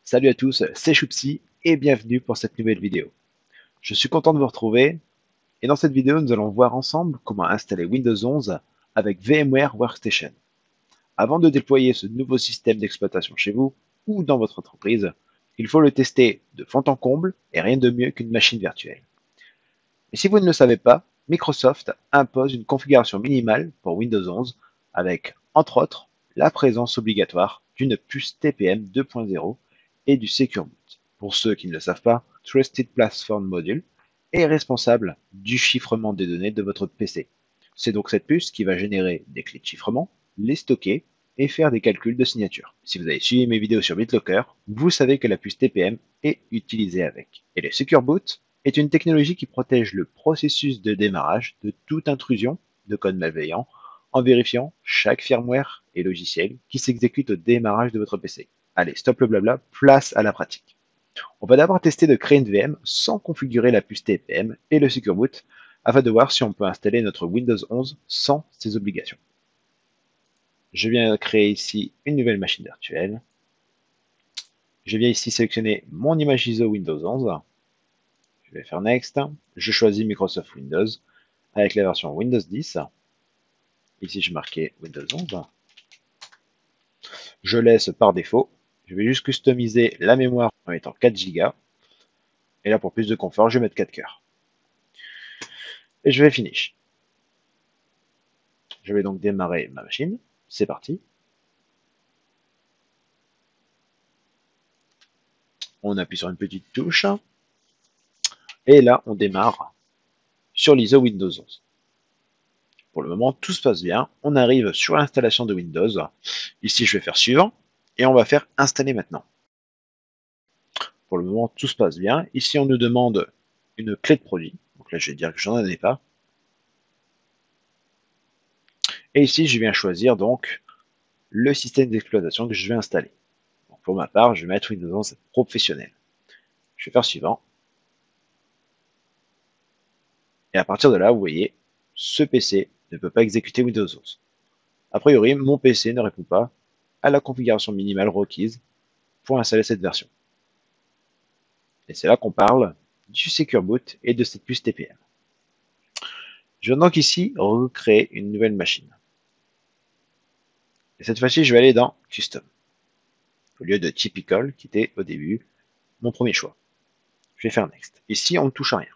Salut à tous, c'est Choupsi et bienvenue pour cette nouvelle vidéo. Je suis content de vous retrouver et dans cette vidéo nous allons voir ensemble comment installer Windows 11 avec VMware Workstation. Avant de déployer ce nouveau système d'exploitation chez vous ou dans votre entreprise, il faut le tester de fond en comble et rien de mieux qu'une machine virtuelle. Mais si vous ne le savez pas, Microsoft impose une configuration minimale pour Windows 11 avec, entre autres, la présence obligatoire d'une puce TPM 2.0 et du Secure Boot. Pour ceux qui ne le savent pas, Trusted Platform Module est responsable du chiffrement des données de votre PC. C'est donc cette puce qui va générer des clés de chiffrement, les stocker et faire des calculs de signature. Si vous avez suivi mes vidéos sur BitLocker, vous savez que la puce TPM est utilisée avec. Et le Secure Boot est une technologie qui protège le processus de démarrage de toute intrusion de code malveillant en vérifiant chaque firmware et logiciel qui s'exécute au démarrage de votre PC. Allez, stop le blabla, place à la pratique. On va d'abord tester de créer une VM sans configurer la puce TPM et le Secure Boot afin de voir si on peut installer notre Windows 11 sans ces obligations. Je viens créer ici une nouvelle machine virtuelle. Je viens ici sélectionner mon image ISO Windows 11. Je vais faire Next. Je choisis Microsoft Windows avec la version Windows 10. Ici, je marquais Windows 11. Je laisse par défaut. Je vais juste customiser la mémoire en mettant 4 Go. Et là, pour plus de confort, je vais mettre 4 cœurs. Et je vais finish. Je vais donc démarrer ma machine. C'est parti. On appuie sur une petite touche. Et là, on démarre sur l'ISO Windows 11. Pour le moment, tout se passe bien. On arrive sur l'installation de Windows. Ici, je vais faire suivant. Et on va faire installer maintenant. Pour le moment, tout se passe bien. Ici, on nous demande une clé de produit. Donc là, je vais dire que j'en ai pas. Et ici, je viens choisir donc le système d'exploitation que je vais installer. Donc pour ma part, je vais mettre Windows 11 professionnel. Je vais faire suivant. Et à partir de là, vous voyez, ce PC ne peut pas exécuter Windows 11. A priori, mon PC ne répond pas à la configuration minimale requise pour installer cette version. Et c'est là qu'on parle du Secure Boot et de cette puce TPM. Je vais donc ici recréer une nouvelle machine. Et cette fois-ci, je vais aller dans Custom, au lieu de Typical, qui était au début mon premier choix. Je vais faire Next. Ici, on ne touche à rien.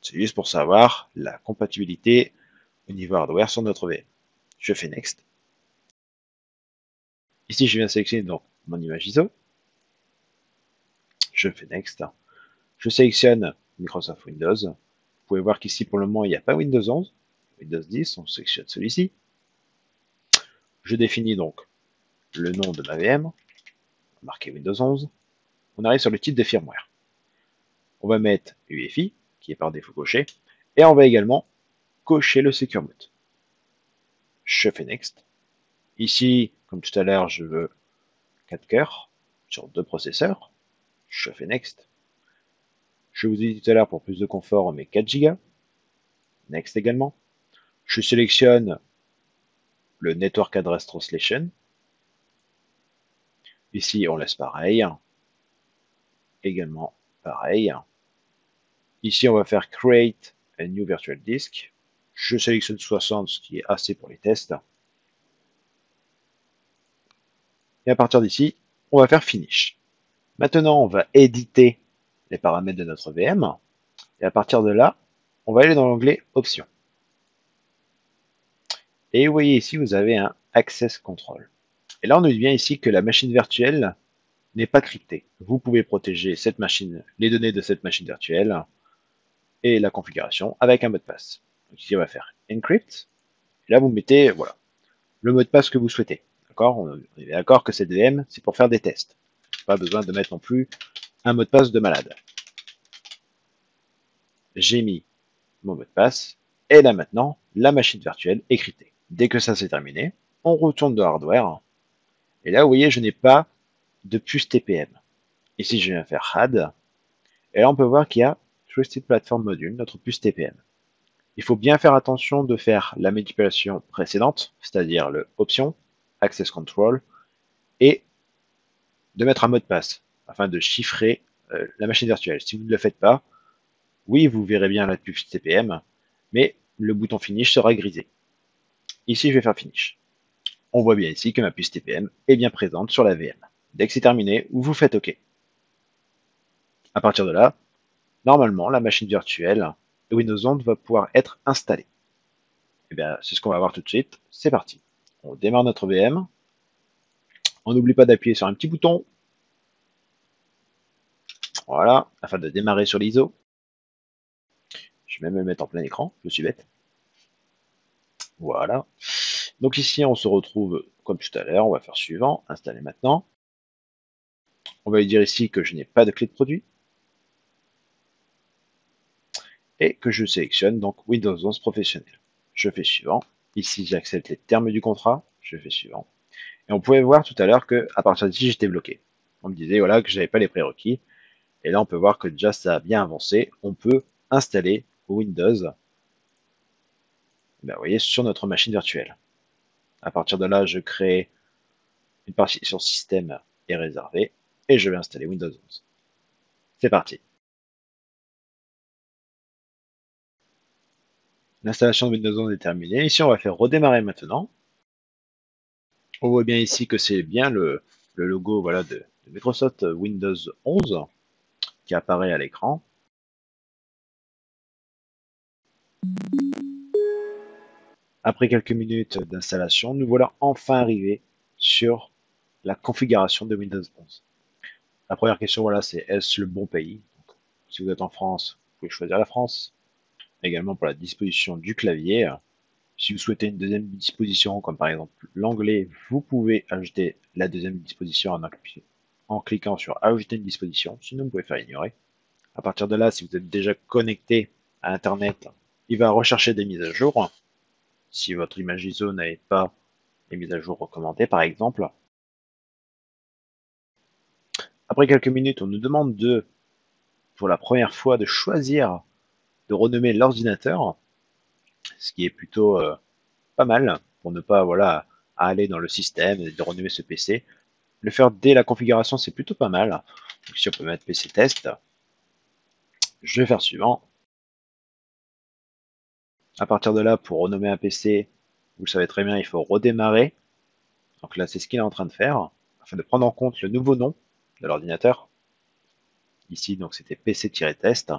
C'est juste pour savoir la compatibilité au niveau hardware sur notre VM. Je fais Next. Ici, je viens sélectionner donc mon image ISO. Je fais Next. Je sélectionne Microsoft Windows. Vous pouvez voir qu'ici, pour le moment, il n'y a pas Windows 11. Windows 10, on sélectionne celui-ci. Je définis donc le nom de ma VM, marqué Windows 11. On arrive sur le type de firmware. On va mettre UEFI, qui est par défaut coché, et on va également cocher le Secure Boot. Je fais Next. Ici, comme tout à l'heure, je veux 4 cœurs sur 2 processeurs. Je fais Next. Je vous ai dit tout à l'heure, pour plus de confort, on met 4 Go. Next également. Je sélectionne le Network Address Translation. Ici, on laisse pareil. Également pareil. Ici, on va faire Create a New Virtual Disk. Je sélectionne 60, ce qui est assez pour les tests. Et à partir d'ici, on va faire Finish. Maintenant, on va éditer les paramètres de notre VM. Et à partir de là, on va aller dans l'onglet Options. Et vous voyez ici, vous avez un Access Control. Et là, on nous dit bien ici que la machine virtuelle n'est pas cryptée. Vous pouvez protéger cette machine, les données de cette machine virtuelle et la configuration avec un mot de passe. Donc ici, on va faire Encrypt. Et là, vous mettez voilà, le mot de passe que vous souhaitez. D'accord? On est d'accord que cette VM, c'est pour faire des tests. Pas besoin de mettre non plus un mot de passe de malade. J'ai mis mon mot de passe. Et là maintenant, la machine virtuelle est cryptée. Dès que ça c'est terminé, on retourne dans hardware. Et là, vous voyez, je n'ai pas de puce TPM. Ici, je viens faire Add. Et là, on peut voir qu'il y a Trusted Platform Module, notre puce TPM. Il faut bien faire attention de faire la manipulation précédente, c'est-à-dire le Option, Access Control, et de mettre un mot de passe afin de chiffrer la machine virtuelle. Si vous ne le faites pas, oui, vous verrez bien la pub TPM, mais le bouton Finish sera grisé. Ici, je vais faire Finish. On voit bien ici que ma puce TPM est bien présente sur la VM. Dès que c'est terminé, vous faites OK. À partir de là, normalement, la machine virtuelle de Windows 11 va pouvoir être installée. Et bien, c'est ce qu'on va voir tout de suite. C'est parti. On démarre notre VM. On n'oublie pas d'appuyer sur un petit bouton. Voilà, afin de démarrer sur l'ISO. Je vais même le mettre en plein écran, je suis bête. Voilà. Donc ici, on se retrouve comme tout à l'heure. On va faire suivant, installer maintenant. On va lui dire ici que je n'ai pas de clé de produit. Et que je sélectionne donc Windows 11 professionnel. Je fais suivant. Ici, j'accepte les termes du contrat. Je fais suivant. Et on pouvait voir tout à l'heure que à partir d'ici, j'étais bloqué. On me disait voilà que j'avais pas les prérequis. Et là, on peut voir que déjà ça a bien avancé. On peut installer Windows, ben, vous voyez, sur notre machine virtuelle. À partir de là, je crée une partition système est réservée et je vais installer Windows 11. C'est parti. L'installation de Windows 11 est terminée. Ici, on va faire redémarrer maintenant. On voit bien ici que c'est bien le logo voilà, de Microsoft Windows 11 qui apparaît à l'écran. Après quelques minutes d'installation, nous voilà enfin arrivés sur la configuration de Windows 11. La première question, voilà, c'est est-ce le bon pays? Donc, si vous êtes en France, vous pouvez choisir la France. Également pour la disposition du clavier. Si vous souhaitez une deuxième disposition, comme par exemple l'anglais, vous pouvez ajouter la deuxième disposition en cliquant sur ajouter une disposition. Sinon, vous pouvez faire ignorer. À partir de là, si vous êtes déjà connecté à Internet, il va rechercher des mises à jour. Si votre image ISO n'avait pas les mises à jour recommandées, par exemple. Après quelques minutes, on nous demande pour la première fois, de choisir de renommer l'ordinateur, ce qui est plutôt pas mal pour ne pas voilà à aller dans le système et de renommer ce PC. Le faire dès la configuration, c'est plutôt pas mal. Donc ici, on peut mettre PC test. Je vais faire suivant. À partir de là, pour renommer un PC, vous le savez très bien, il faut redémarrer. Donc là, c'est ce qu'il est en train de faire, afin de prendre en compte le nouveau nom de l'ordinateur. Ici, donc c'était PC-test.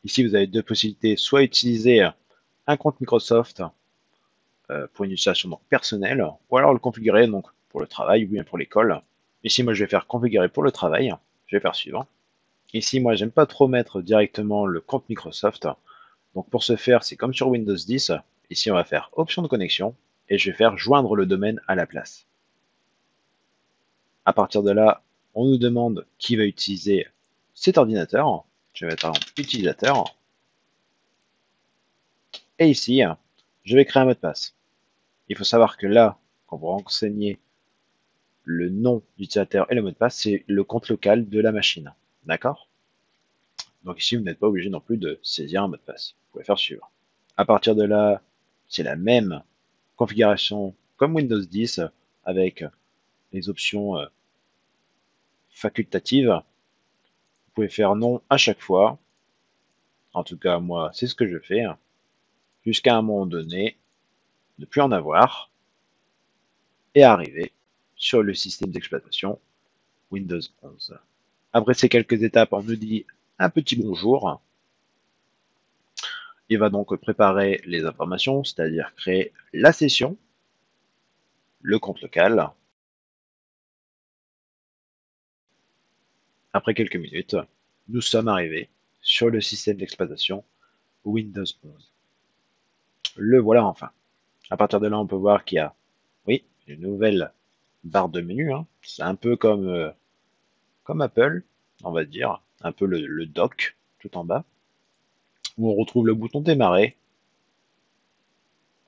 Ici, vous avez deux possibilités, soit utiliser un compte Microsoft pour une utilisation donc personnelle, ou alors le configurer donc pour le travail ou bien pour l'école. Ici, moi, je vais faire configurer pour le travail. Je vais faire suivant. Ici, moi, j'aime pas trop mettre directement le compte Microsoft. Donc, pour ce faire, c'est comme sur Windows 10. Ici, on va faire option de connexion et je vais faire joindre le domaine à la place. À partir de là, on nous demande qui va utiliser cet ordinateur. Je vais mettre par exemple utilisateur. Et ici, je vais créer un mot de passe. Il faut savoir que là, quand vous renseignez le nom d'utilisateur et le mot de passe, c'est le compte local de la machine. D'accord? Donc ici, vous n'êtes pas obligé non plus de saisir un mot de passe. Vous pouvez faire suivre. À partir de là, c'est la même configuration comme Windows 10 avec les options facultatives. Vous pouvez faire non à chaque fois. En tout cas, moi, c'est ce que je fais. Jusqu'à un moment donné, ne plus en avoir et arriver sur le système d'exploitation Windows 11. Après ces quelques étapes, on nous dit un petit bonjour. Il va donc préparer les informations, c'est-à-dire créer la session, le compte local. Après quelques minutes, nous sommes arrivés sur le système d'exploitation Windows 11. Le voilà enfin. À partir de là, on peut voir qu'il y a, oui, une nouvelle barre de menu. Hein. C'est un peu comme Apple, on va dire, un peu le dock tout en bas, où on retrouve le bouton démarrer.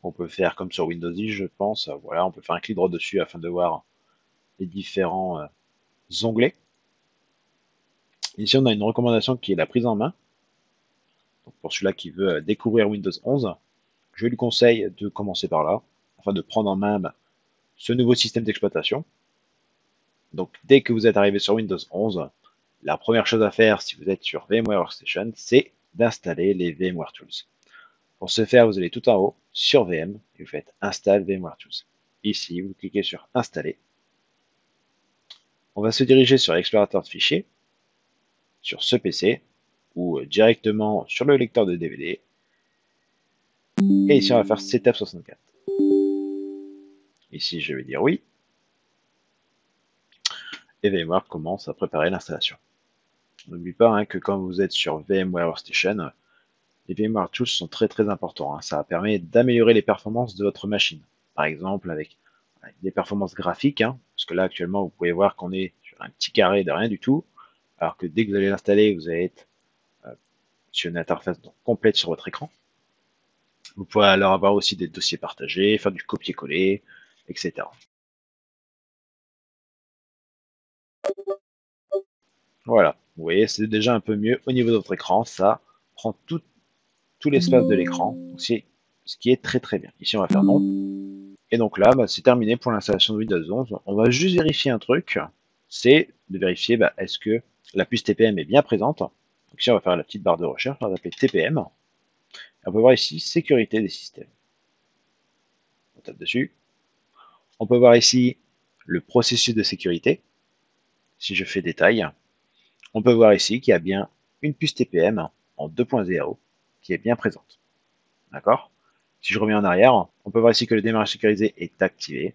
On peut faire comme sur Windows 10, je pense. Voilà, on peut faire un clic droit dessus afin de voir les différents onglets. Ici, on a une recommandation qui est la prise en main. Donc pour celui-là qui veut découvrir Windows 11, je lui conseille de commencer par là, afin de prendre en main ce nouveau système d'exploitation. Donc dès que vous êtes arrivé sur Windows 11, la première chose à faire si vous êtes sur VMware Workstation, c'est d'installer les VMware Tools. Pour ce faire, vous allez tout en haut sur VM et vous faites Install VMware Tools. Ici, vous cliquez sur Installer. On va se diriger sur l'explorateur de fichiers, sur ce PC, ou directement sur le lecteur de DVD. Et ici, on va faire Setup 64. Ici, je vais dire oui. Et VMware commence à préparer l'installation. N'oubliez pas que quand vous êtes sur VMware Workstation, les VMware Tools sont très importants. Ça permet d'améliorer les performances de votre machine. Par exemple, avec des performances graphiques, parce que là, actuellement, vous pouvez voir qu'on est sur un petit carré de rien du tout, alors que dès que vous allez l'installer, vous allez être sur une interface complète sur votre écran. Vous pouvez alors avoir aussi des dossiers partagés, faire du copier-coller, etc. Voilà, vous voyez, c'est déjà un peu mieux au niveau de votre écran. Ça prend tout l'espace de l'écran, c'est ce qui est très bien. Ici, on va faire non. Et donc là, c'est terminé pour l'installation de Windows 11. On va juste vérifier un truc, c'est de vérifier est-ce que la puce TPM est bien présente. Donc ici, on va faire la petite barre de recherche, on va taper TPM. Et on peut voir ici sécurité des systèmes. On tape dessus. On peut voir ici le processus de sécurité. Si je fais détail, on peut voir ici qu'il y a bien une puce TPM en 2.0 qui est bien présente. D'accord? Si je reviens en arrière, on peut voir ici que le démarrage sécurisé est activé,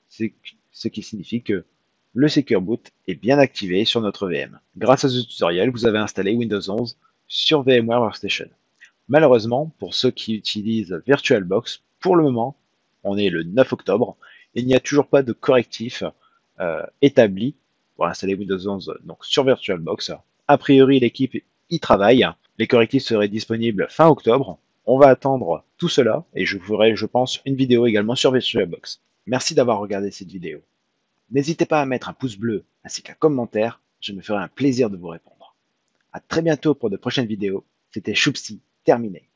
ce qui signifie que le Secure Boot est bien activé sur notre VM. Grâce à ce tutoriel, vous avez installé Windows 11 sur VMware Workstation. Malheureusement, pour ceux qui utilisent VirtualBox, pour le moment, on est le 9 octobre, il n'y a toujours pas de correctif établi pour installer Windows 11 donc sur VirtualBox. A priori, l'équipe y travaille. Les correctifs seraient disponibles fin octobre. On va attendre tout cela et je ferai, je pense, une vidéo également sur VirtualBox. Merci d'avoir regardé cette vidéo. N'hésitez pas à mettre un pouce bleu ainsi qu'un commentaire, je me ferai un plaisir de vous répondre. A très bientôt pour de prochaines vidéos. C'était Choupsi, terminé.